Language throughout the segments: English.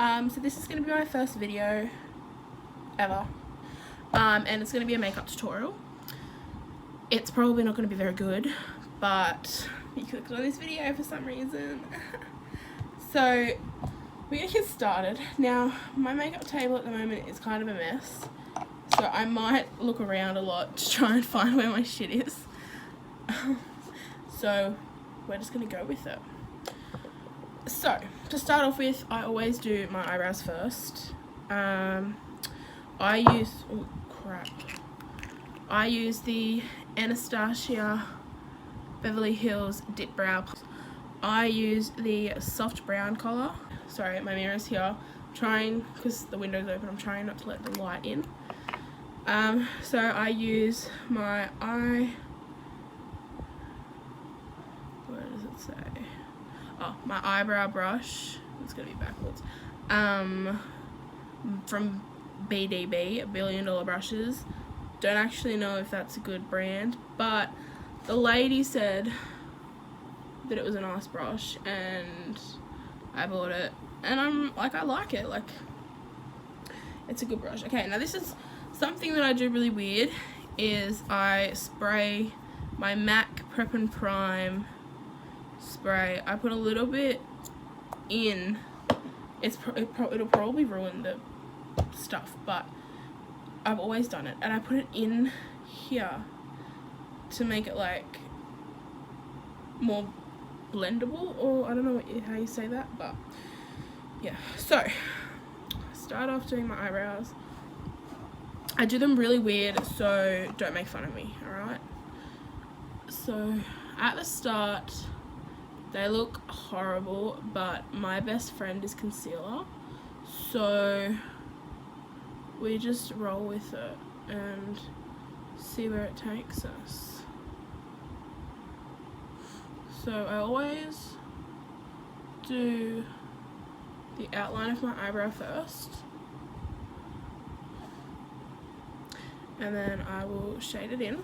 So this is going to be my first video ever, and it's going to be a makeup tutorial. It's probably not going to be very good, but you clicked on this video for some reason. So we're going to get started. Now, my makeup table at the moment is kind of a mess, so I might look around a lot to try and find where my shit is. So we're just going to go with it. So, to start off with, I always do my eyebrows first. I use the Anastasia Beverly Hills Dip Brow. I use the soft brown colour. Sorry, my mirror's here. I'm trying, because the window's open, I'm trying not to let the light in. So I use my my eyebrow brush. It's gonna be backwards. From BDB, $1 Billion Brushes. Don't actually know if that's a good brand, but the lady said that it was a nice brush, and I bought it, and I like it. Like, it's a good brush. Okay, now this is something that I do really weird. Is I spray my MAC Prep and Prime spray. I put a little bit in. It'll probably ruin the stuff, but I've always done it, and I put it in here to make it like more blendable, or I don't know how you say that, but yeah. So start off doing my eyebrows. I do them really weird, so don't make fun of me, alright? So at the start they look horrible, but my best friend is concealer, so we just roll with it and see where it takes us. So I always do the outline of my eyebrow first, and then I will shade it in.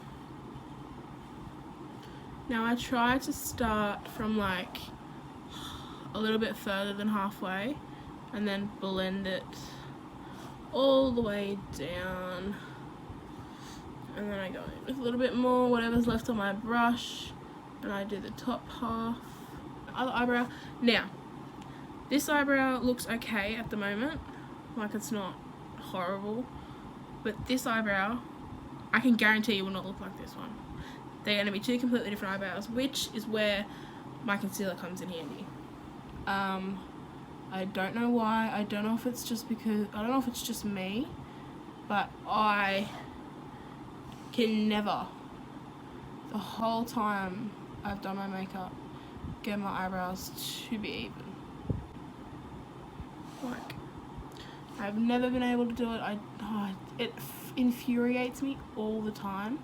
Now I try to start from like a little bit further than halfway, and then blend it all the way down, and then I go in with a little bit more, whatever's left on my brush, and I do the top half, other eyebrow. Now, this eyebrow looks okay at the moment, like it's not horrible, but this eyebrow, I can guarantee you will not look like this one. They're going to be two completely different eyebrows, which is where my concealer comes in handy. I don't know why. I don't know if it's just me, but I can never, the whole time I've done my makeup, get my eyebrows to be even. Like, I've never been able to do it. It infuriates me all the time.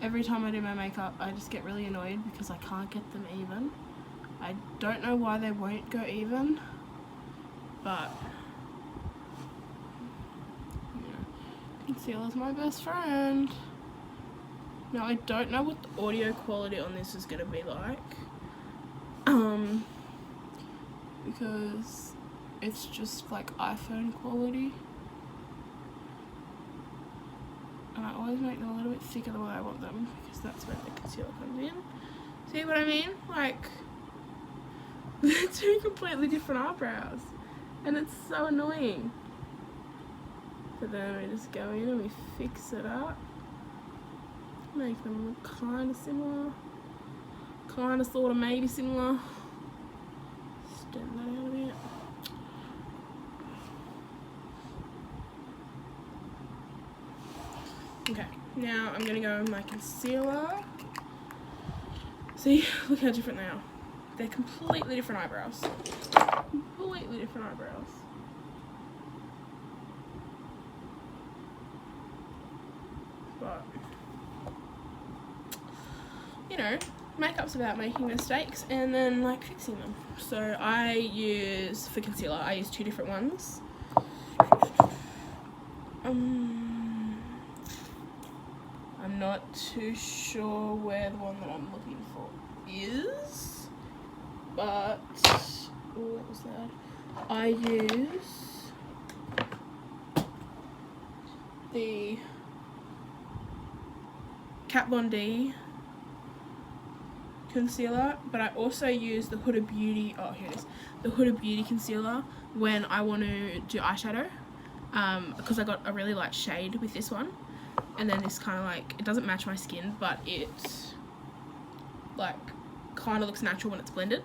Every time I do my makeup, I just get really annoyed because I can't get them even. I don't know why they won't go even, but yeah, concealer's my best friend. Now, I don't know what the audio quality on this is gonna be like, because it's just like iPhone quality. And I always make them a little bit thicker the way I want them, because that's where the concealer comes in. See what I mean? Like, they're two completely different eyebrows, and it's so annoying. But then we just go in and we fix it up, make them look kind of similar, kind of, sort of, maybe similar. Stand that out a bit. Okay, now I'm going to go with my concealer. See, look how different they are. They're completely different eyebrows. Completely different eyebrows. But, you know, makeup's about making mistakes and then, like, fixing them. So I use, for concealer, I use two different ones. I'm not too sure where the one that I'm looking for is, but, oh, what was that? I use the Kat Von D concealer, but I also use the Huda Beauty, oh here it is, the Huda Beauty concealer when I want to do eyeshadow, because I got a really light shade with this one, and then this kind of like, it doesn't match my skin, but it like kind of looks natural when it's blended.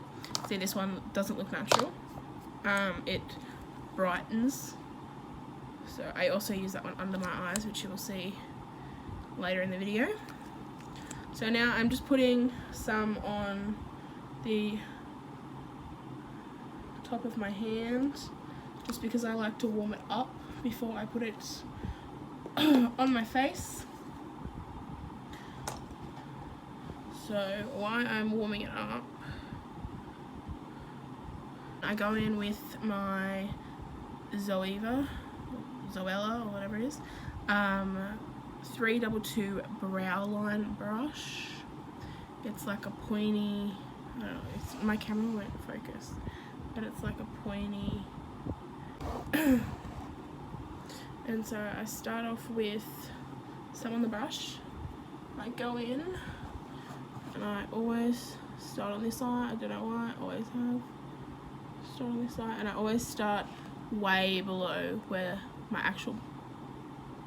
See, this one doesn't look natural. It brightens, so I also use that one under my eyes, which you will see later in the video. So now I'm just putting some on the top of my hand, just because I like to warm it up before I put it on my face. So while I'm warming it up, I go in with my Zoeva, or whatever it is, 322 brow line brush. It's like a pointy, I don't know, my camera won't focus, but it's like a pointy. And so I start off with some on the brush. I go in, and I always start on this side. I don't know why, I always have. Start on this side, and I always start way below where my actual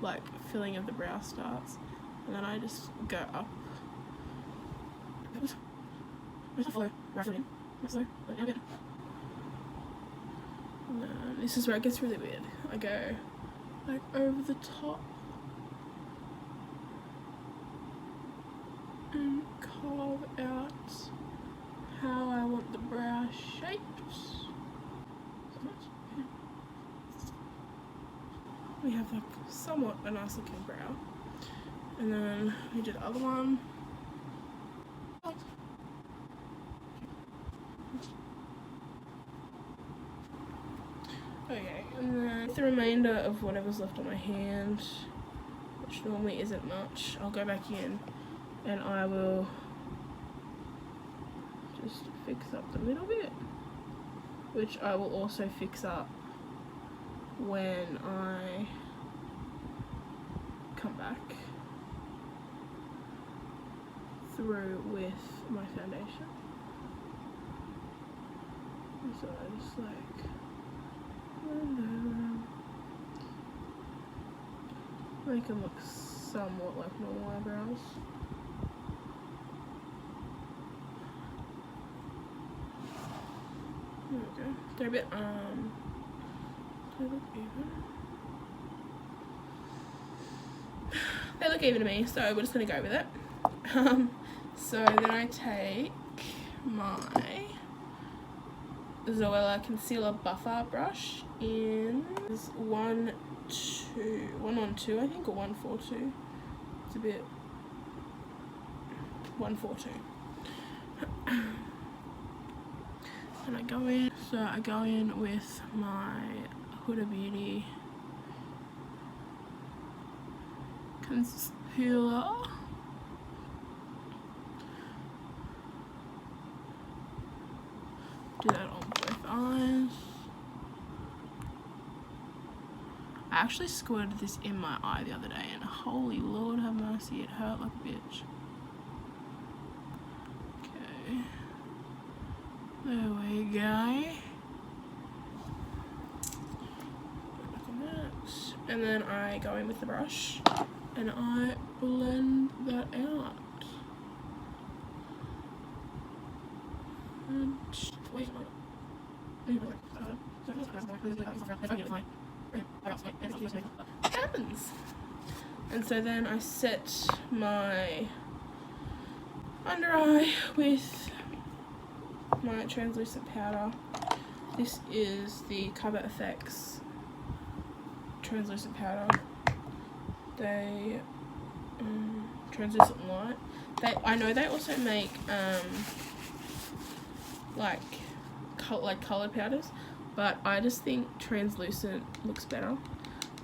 like filling of the brow starts, and then I just go up. This is where it gets really weird. I go like over the top and carve out how I want the brow shaped. We have like somewhat a nice looking brow, and then we do the other one. Okay, and then with the remainder of whatever's left on my hand, which normally isn't much, I'll go back in and I will just fix up the middle bit, which I will also fix up when I come back through with my foundation. And so I just like make them look somewhat like normal eyebrows. There we go. They're a bit they look even. They look even to me, so we're just gonna go with it. So then I take my Zoella Concealer Buffer brush in 112, I think, or 142. It's a bit 142. And I go in, so I go in with my Huda Beauty concealer. Do that on both eyes. I actually squirted this in my eye the other day, and holy Lord have mercy, it hurt like a bitch. Okay. There we go. Back on that. And then I go in with the brush and I blend that out. And wait, it happens. And so then I set my under eye with my translucent powder. This is the Cover FX translucent powder. They translucent light. I know they also make like coloured powders, but I just think translucent looks better.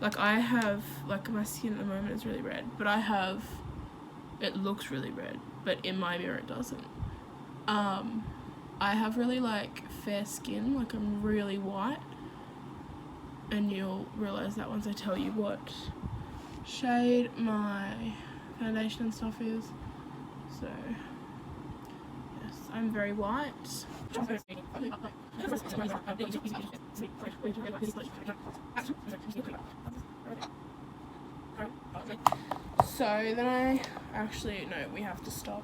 Like I have, like my skin at the moment is really red, but it looks really red, but in my mirror it doesn't. I have really like fair skin, like I'm really white, and you'll realise that once I tell you what shade my foundation and stuff is. So yes, I'm very white. So then I actually, no, we have to stop.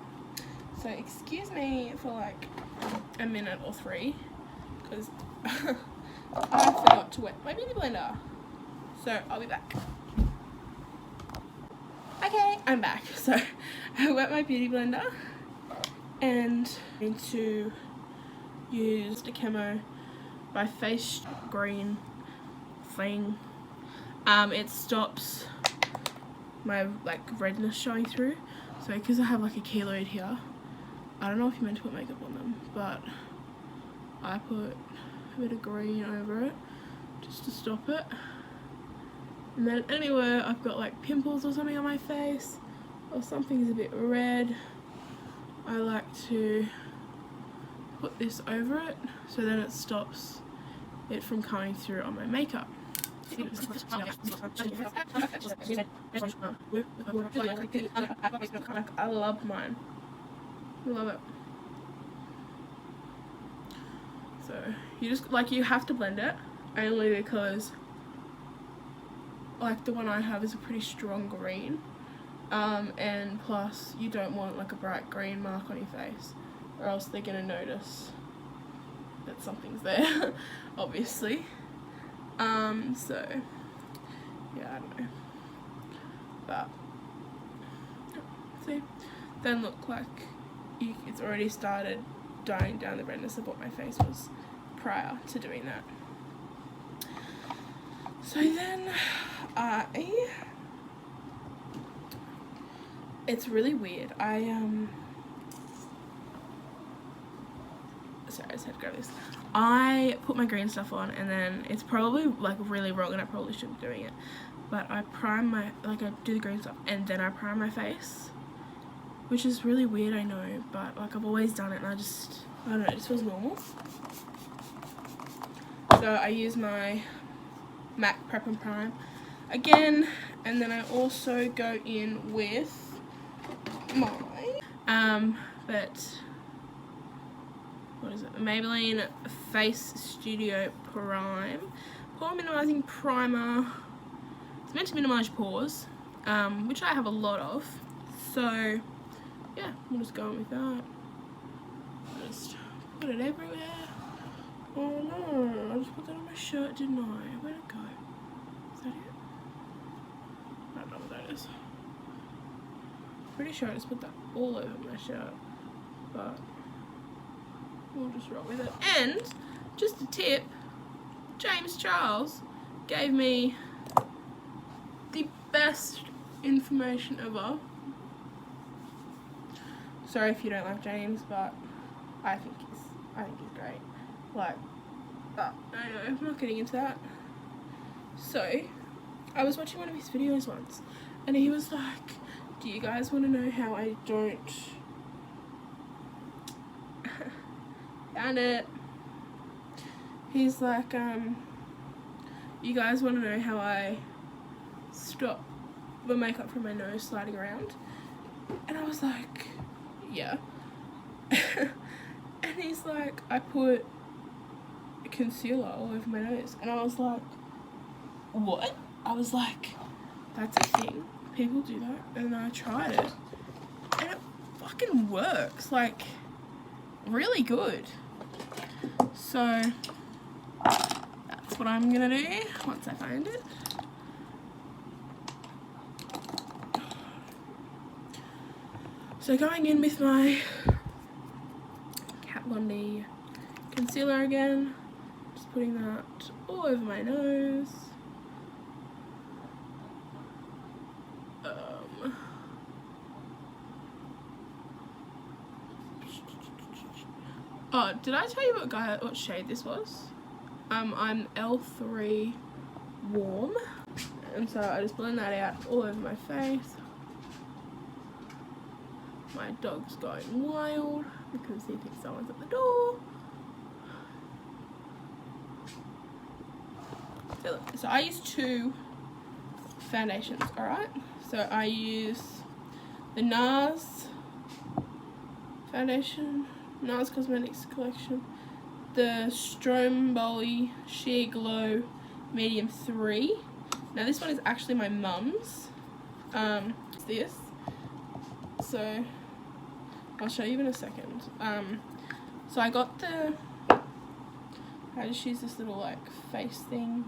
So excuse me for like a minute or three, because I forgot to wet my beauty blender. So I'll be back. Okay, I'm back. So I wet my beauty blender and I'm going to use the Chemo by Face Green thing. It stops my like redness showing through. So because I have like a keloid here, I don't know if you're meant to put makeup on them, but I put a bit of green over it just to stop it. And then anywhere I've got like pimples or something on my face, or something's a bit red, I like to put this over it, so then it stops it from coming through on my makeup. I love mine. I love it. So you just like, you have to blend it, only because like the one I have is a pretty strong green, and plus you don't want like a bright green mark on your face, or else they're gonna notice that something's there. Obviously. So yeah, I don't know, but see, then look, like it's already started dying down the redness of what my face was prior to doing that. So then it's really weird. Sorry, I just had to grab this. I put my green stuff on, and then it's probably like really wrong, and I probably shouldn't be doing it, but I prime my, like I do the green stuff and then I prime my face, which is really weird, I know, but like I've always done it, and I don't know, it just feels normal. So I use my MAC Prep and Prime again, and then I also go in with my what is it? Maybelline Face Studio Prime Pore Minimizing Primer. It's meant to minimize pores, which I have a lot of. So yeah, we'll just go on with that. Just put it everywhere. Oh no, I just put that on my shirt, didn't I? Where'd it go? Is that it? I don't know what that is. Pretty sure I just put that all over my shirt, but we'll just roll with it. And just a tip, James Charles gave me the best information ever. Sorry if you don't like James, but I think he's great. Like, but anyway, I'm not getting into that. So I was watching one of his videos once, and he was like, do you guys want to know how I don't found it. He's like, you guys want to know how I stop the makeup from my nose sliding around? And I was like, yeah. And he's like, I put concealer all over my nose. And I was like, what? I was like, that's a thing, people do that. And I tried it, and it fucking works, like really good. So that's what I'm gonna do once I find it. So going in with my Kat Von D concealer again, just putting that all over my nose. Oh, did I tell you what shade this was? I'm L3 Warm, and so I just blend that out all over my face. My dog's going wild because he thinks someone's at the door. So I use 2 foundations, alright? So I use the NARS foundation, NARS Cosmetics collection, the Stromboli Sheer Glow Medium 3. Now this one is actually my mum's. It's this. So I'll show you in a second. So I got I just use this little like face thing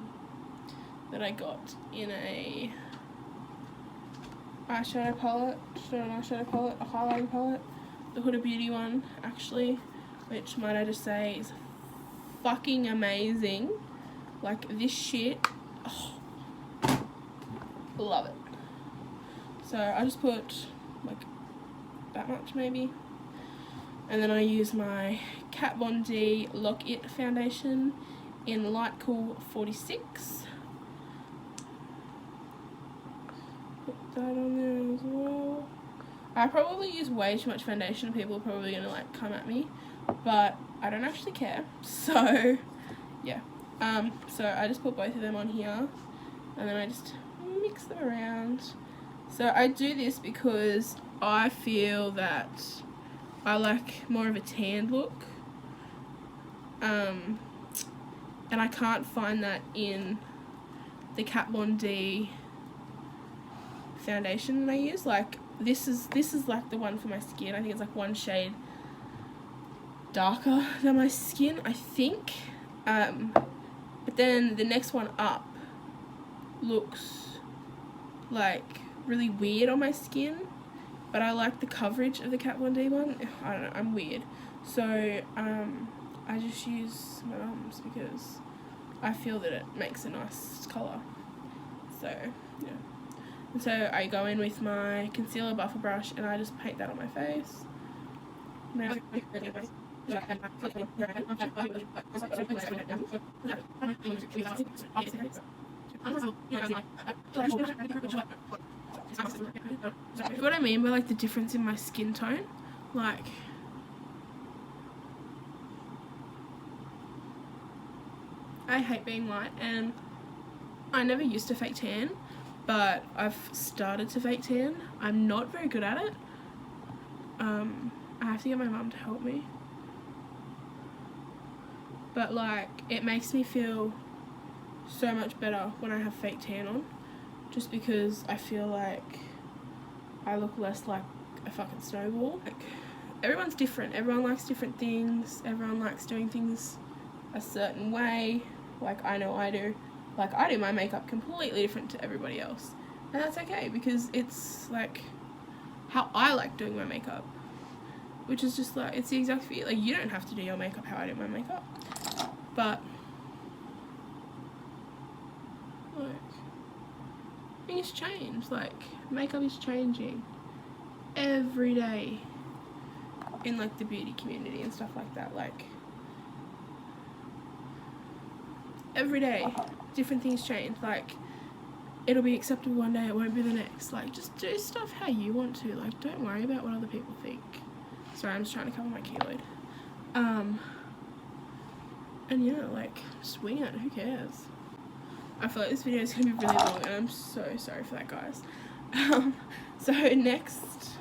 that I got in a eyeshadow palette, a highlighting palette, the Huda Beauty one actually, which might I just say is fucking amazing. Like this shit, oh, love it. So I just put like that much maybe, and then I use my Kat Von D Lock It foundation in Light Cool 46. Put that on there as well. I probably use way too much foundation. People are probably gonna like come at me, but I don't actually care. So yeah, so I just put both of them on here, and then I just mix them around. So I do this because I feel that I like more of a tanned look, and I can't find that in the Kat Von D foundation that I use. Like this is like the one for my skin. I think it's like 1 shade darker than my skin, I think. But then the next one up looks like really weird on my skin, but I like the coverage of the Kat Von D one. I don't know, I'm weird. So I just use my mum's because I feel that it makes a nice colour. So yeah. And so I go in with my concealer buffer brush and I just paint that on my face. Now, what I mean by like the difference in my skin tone, like I hate being white, and I never used to fake tan, but I've started to fake tan. I'm not very good at it. I have to get my mum to help me, but like it makes me feel so much better when I have fake tan on, just because I feel like I look less like a fucking snowball. Like, everyone's different, everyone likes different things, everyone likes doing things a certain way. Like I know I do. Like I do my makeup completely different to everybody else, and that's okay because it's like how I like doing my makeup, which is just like, it's the exact feel. Like you don't have to do your makeup how I do my makeup, but like things change. Like makeup is changing every day in like the beauty community and stuff like that. Like every day different things change. Like it'll be acceptable one day, it won't be the next. Like just do stuff how you want to. Like don't worry about what other people think. Sorry, I'm just trying to cover my keloid. And yeah, like just wing it, who cares? I feel like this video is gonna be really long and I'm so sorry for that, guys. So next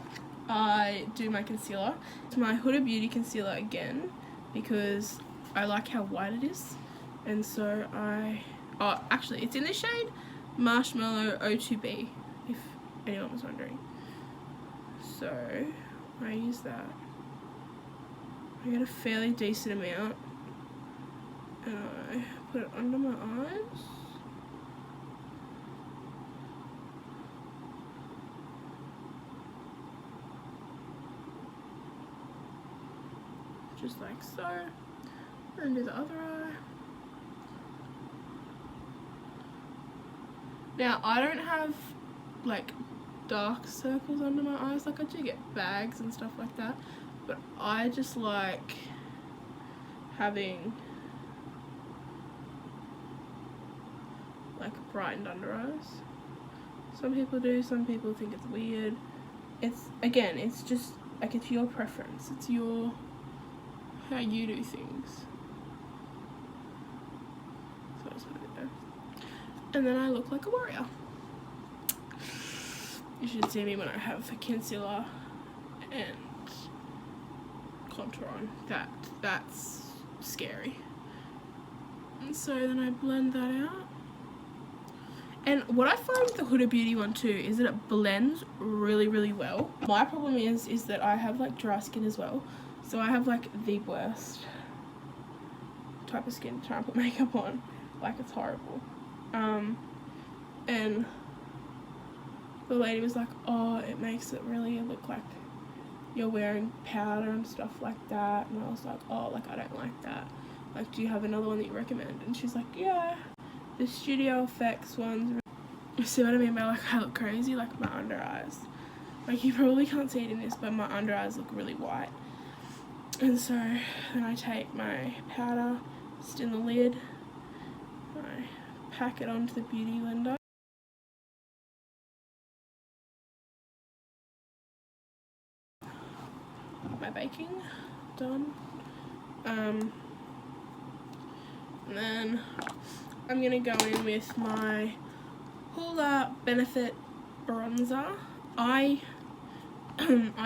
I do my concealer. It's my Huda Beauty concealer again because I like how white it is, and so actually it's in the shade Marshmallow O2B, if anyone was wondering. So I use that. I get a fairly decent amount and I put it under my eyes. Just like so. And do the other eye. Now I don't have like dark circles under my eyes. Like I do get bags and stuff like that, but I just like having like brightened under eyes. Some people do, some people think it's weird. It's, again, it's just Like, it's your preference. It's your, how you do things. So I just put it there. And then I look like a warrior. You should see me when I have concealer and contour on. That's scary. And so then I blend that out. And what I find with the Huda Beauty one too is that it blends really, really well. My problem is that I have like dry skin as well. So I have like the worst type of skin to try and put makeup on. Like, it's horrible. And the lady was like, oh, it makes it really look like you're wearing powder and stuff like that. And I was like, oh, like, I don't like that. Like, do you have another one that you recommend? And she's like, yeah, the Studio Effects ones. You see what I mean by, like, I look crazy? Like, my under eyes. Like, you probably can't see it in this, but my under eyes look really white. And so then I take my powder, just in the lid, I pack it onto the Beauty Blender. My baking done. And then I'm gonna go in with my Hoola Benefit bronzer. I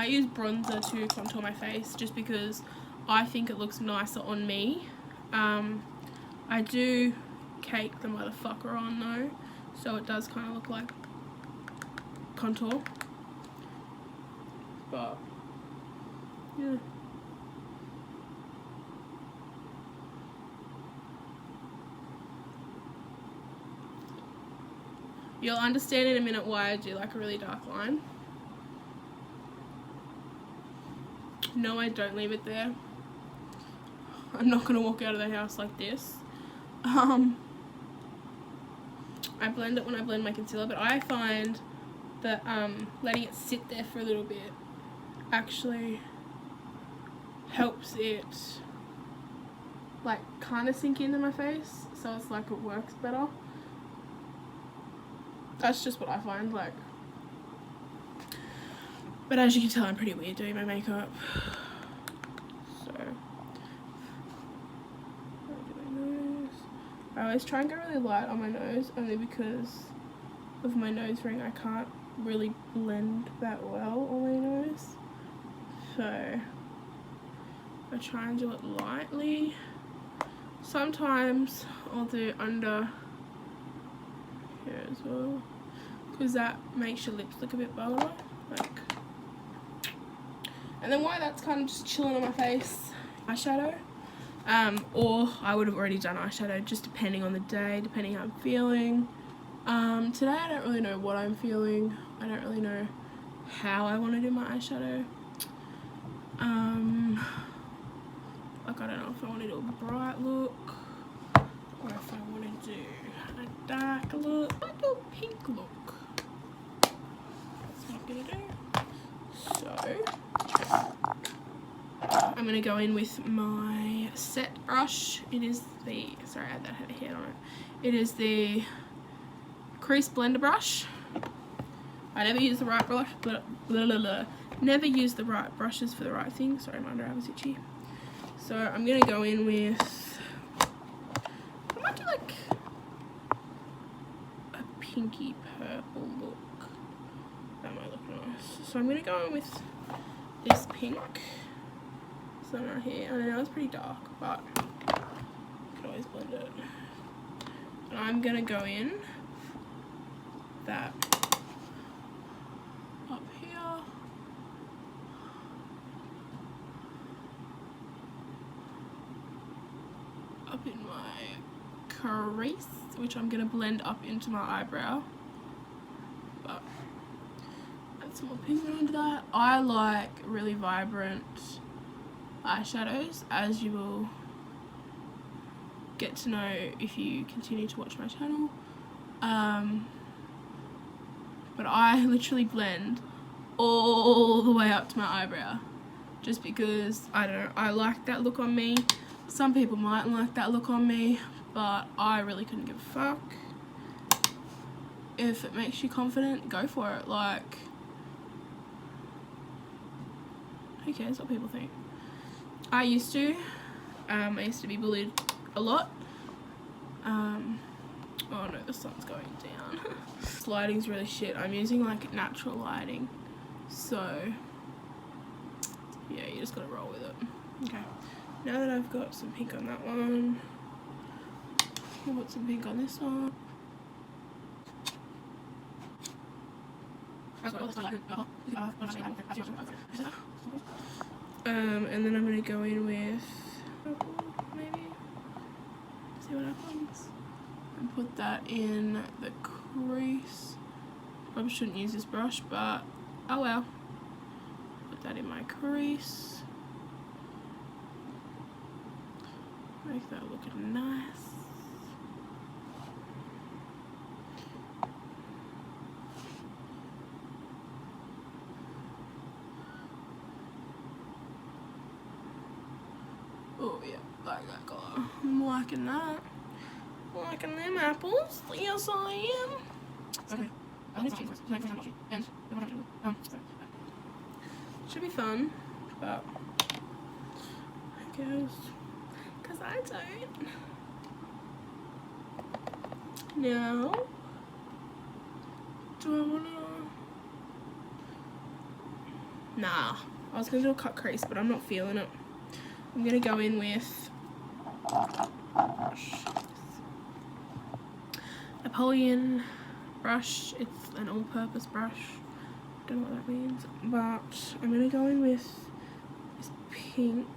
use bronzer to contour my face just because I think it looks nicer on me. I do cake the motherfucker on though, so it does kind of look like contour, but yeah. You'll understand in a minute why I do like a really dark line. No, I don't leave it there. I'm not gonna walk out of the house like this. I blend it when I blend my concealer, but I find that letting it sit there for a little bit actually helps it like kind of sink into my face, so it's like it works better. That's just what I find, like. But as you can tell, I'm pretty weird doing my makeup. So I always try and go really light on my nose, only because of my nose ring. I can't really blend that well on my nose, so I try and do it lightly. Sometimes I'll do under here as well, because that makes your lips look a bit bolder, like. And then while that's kind of just chilling on my face, eyeshadow. Or I would have already done eyeshadow, just depending on the day, depending how I'm feeling. Today I don't really know what I'm feeling. I don't really know how I want to do my eyeshadow. Like, I don't know if I want to do a bright look, or if I want to do a dark look. I might do a pink look. That's what I'm going to do. So I'm going to go in with my set brush. It is the, sorry, that had a head on it. It is the crease blender brush. I never use the right brush, never use the right brushes for the right thing. Sorry, my under eye was itchy. So I'm going to go in with, I might do like a pinky purple look. That might look nice. So I'm going to go in with this pink. So right here, I know it's pretty dark, but you can always blend it. And I'm gonna go in that up here, up in my crease, which I'm gonna blend up into my eyebrow. But add some more pigment into that. I like really vibrant eyeshadows, as you will get to know if you continue to watch my channel. But I literally blend all the way up to my eyebrow, just because, I don't know, I like that look on me. Some people mightn't like that look on me, but I really couldn't give a fuck. If it makes you confident, go for it. Like, who cares what people think? I used to be bullied a lot. Oh no, the sun's going down. This lighting's really shit. I'm using like natural lighting, so yeah, you just gotta roll with it. Okay, now that I've got some pink on that one, I'll put some pink on this one. And then I'm gonna go in with purple, maybe. See what happens. And put that in the crease. Probably shouldn't use this brush, but oh well. Put that in my crease. Make that look nice. Oh yeah, like that colour. I'm liking that. I'm liking them apples. Yes, I am. Okay. Should be fun, but who cares? Because I don't. Now, do I want to... Nah. I was going to do a cut crease, but I'm not feeling it. I'm going to go in with Napoleon brush. It's an all-purpose brush. Don't know what that means, but I'm going to go in with this pink.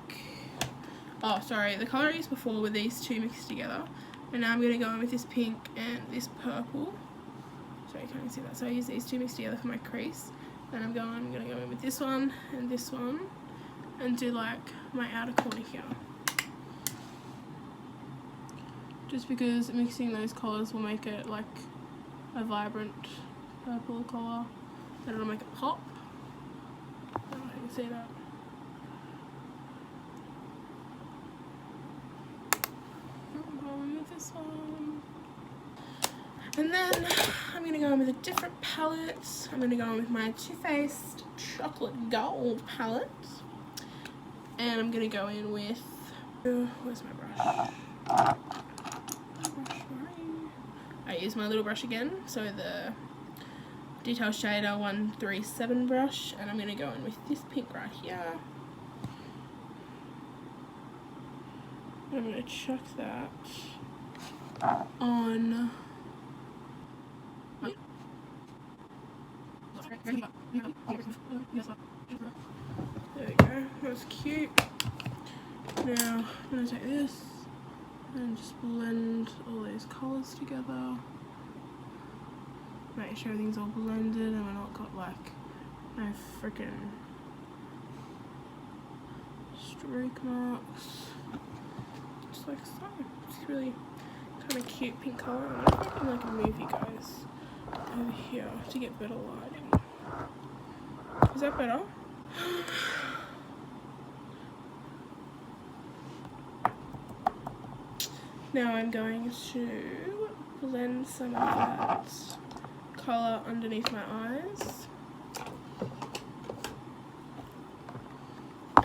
Oh, sorry, the colour I used before were these two mixed together. And now I'm going to go in with this pink and this purple. Sorry, can't you see that? So I use these two mixed together for my crease. And I'm going to go in with this one and this one. And do like my outer corner here. Just because mixing those colours will make it like a vibrant purple colour. Then it'll make it pop. I don't know if you can see that. I'm going with this one. And then I'm going to go in with a different palette. I'm going to go in with my Too Faced Chocolate Gold palette. And I'm going to go in with... where's my brush? I use my little brush again. So the Detail Shader 137 brush. And I'm going to go in with this pink right here. I'm going to chuck that on... There we go, that's cute. Now I'm going to take this and just blend all these colours together. Make sure everything's all blended and we're not got like no freaking streak marks. Just like so. It's really kind of cute pink colour. I'm going to like move you guys over here to get better lighting. Is that better? Now I'm going to blend some of that colour underneath my eyes.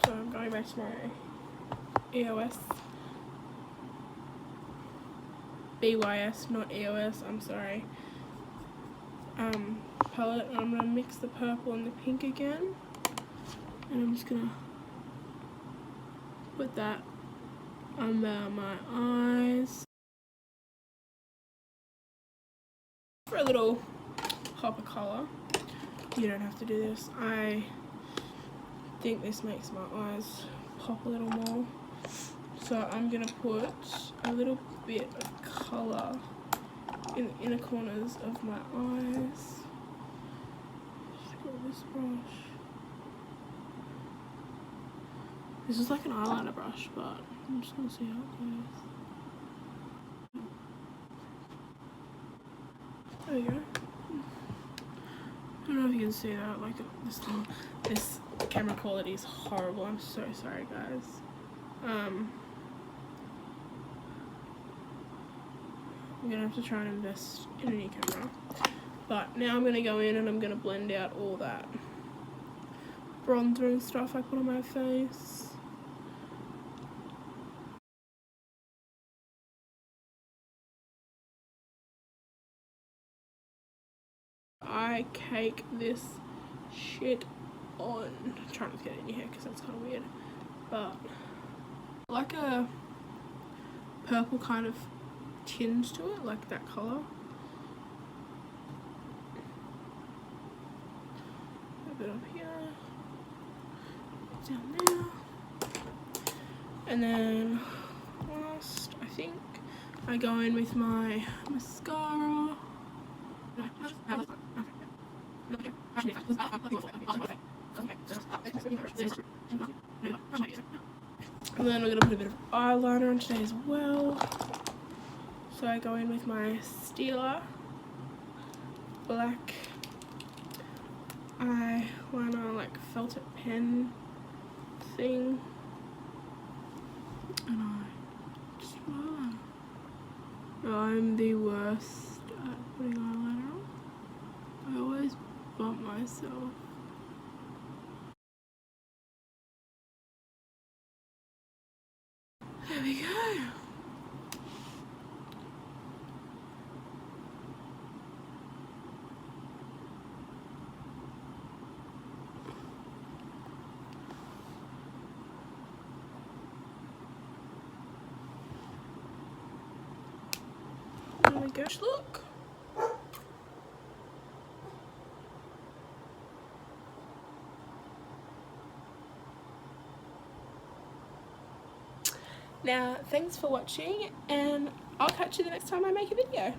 So I'm going back to my EOS. BYS, not EOS, I'm sorry. Palette, and I'm going to mix the purple and the pink again. And I'm just going to put that under my eyes for a little pop of colour. You don't have to do this. I think this makes my eyes pop a little more. So I'm going to put a little bit of colour in the inner corners of my eyes. Just grab this brush. This is like an eyeliner brush, but I'm just gonna see how it goes. There we go. I don't know if you can see that. Like this camera quality is horrible. I'm so sorry, guys. I'm gonna have to try and invest in a new camera. But now I'm gonna go in and I'm gonna blend out all that bronzer and stuff I put on my face. I cake this shit on. I'm trying not to get it in your hair because that's kind of weird, but like a purple kind of tinge to it, like that colour. A bit up here, down there, and then last I think I go in with my mascara. And then we're going to put a bit of eyeliner on today as well. So I go in with my Stila black eyeliner, like felt tip pen thing. And I just, I'm the worst at putting eyeliner on. I always bump myself. There we go. There we go. Look. Now, thanks for watching, and I'll catch you the next time I make a video.